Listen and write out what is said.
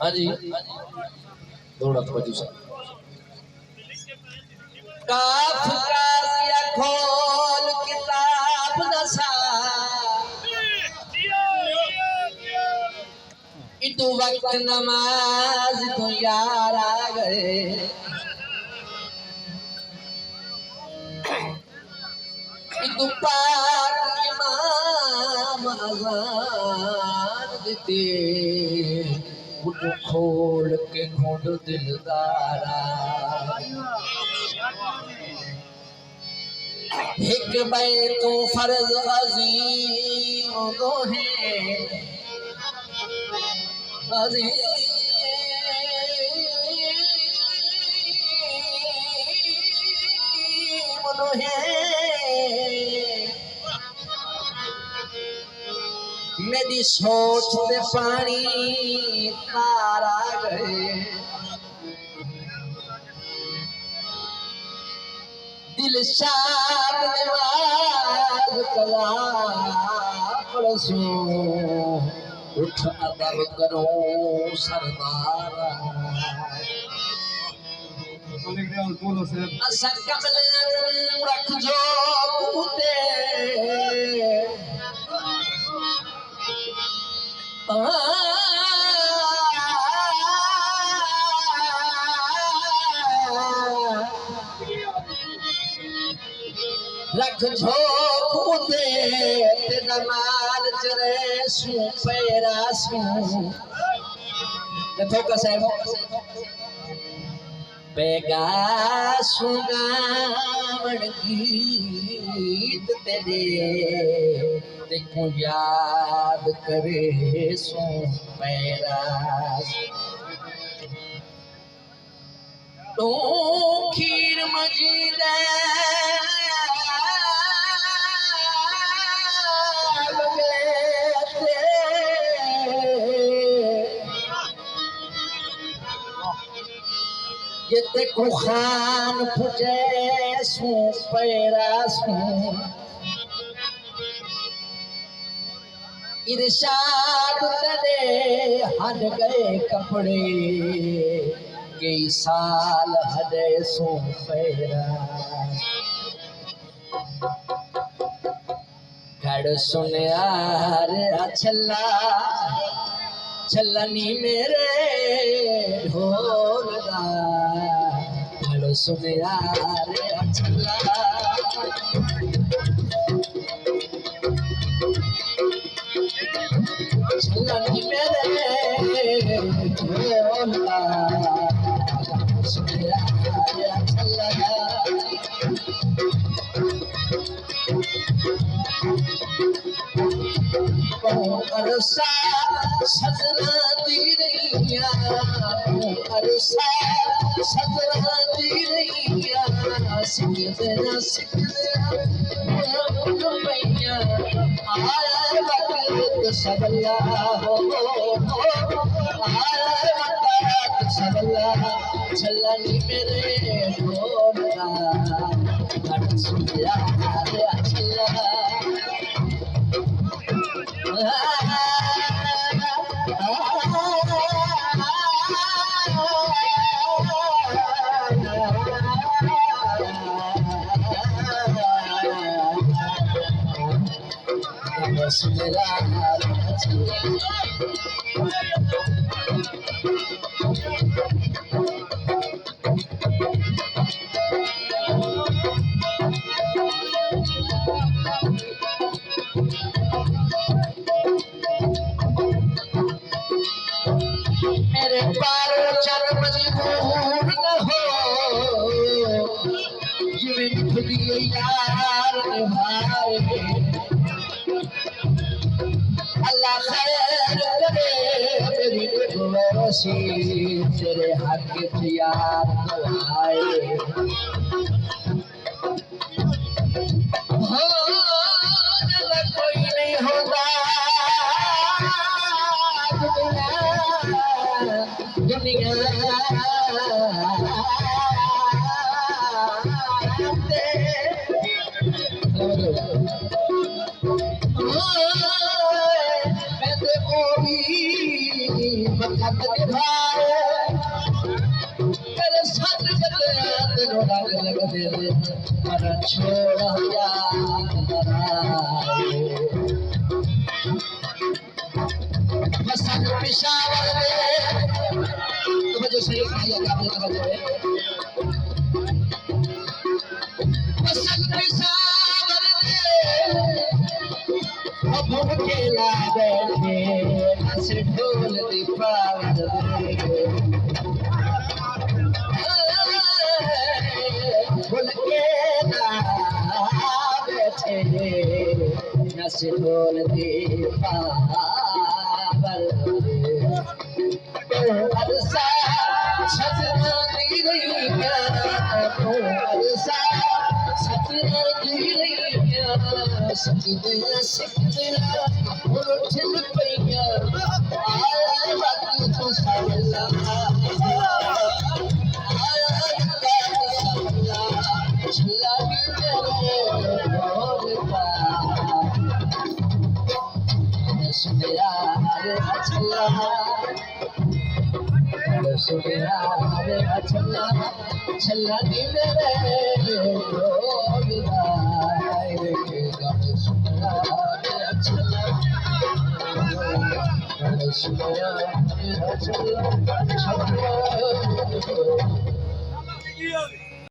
हाँ जी थोड़ा पोजीशन काफ काफिया खोल किताब दसा इतु वक्त नमाज तो यार आ गए इतु पाक इमाम अज़ान देते उठो खोल के घोड़ दिलदारा एक बैतु फर्ज अजीम दो है अजीम दो है मेरी सोच पे पानी तारा गए दिल शाद नमाज कला पड़सो उठ अदब करो सरदारा असा कमल रख जो कूदे रख जो कूदे तेरा माल चरे सू पैरा सू देखो कैसे बेगा सुगामण गीत तेरे देखो याद करे सो पैरा तो खीर मजीदा जिते को खान फुटे सू पैरा सू इरशाद करे हट गए कपड़े कई साल हटे सू पैरा घड़ सुनियार छला छलनी मेरे ढोल दा घड़ सुनियार छला छलनी मेरे ढोल दा घड़ सुनियार छला अरसा सजना दी रैया अरसा सजना दी रैया सिकदरा मैया आया वक्त सबला हो आया वक्त सबला छलनी मेरे ढोला घड़ सुनिया छला मेरे पारो चल मजबूर न हो जिवें खुदी यार निभाए अल्लाह खैर करे तेरी गुलासी तेरे हक यार आए हो कोई नहीं होता छोड़ा मसद पिशावर में तो जो सही खाया क्या आपने कहा जो है मसद पिशावर में अब के ला बैठे हंस ढोल दी पावर भूल के ला बैठे हंस ढोल दी पावर अरसा छतना दी रही क्या अरसा छतना दी रही क्या सकदिया उठल पैया आया बाकी तो सावला छला सुनया छला सुनया छला छला दी मेरे सुनया छला सुनया छला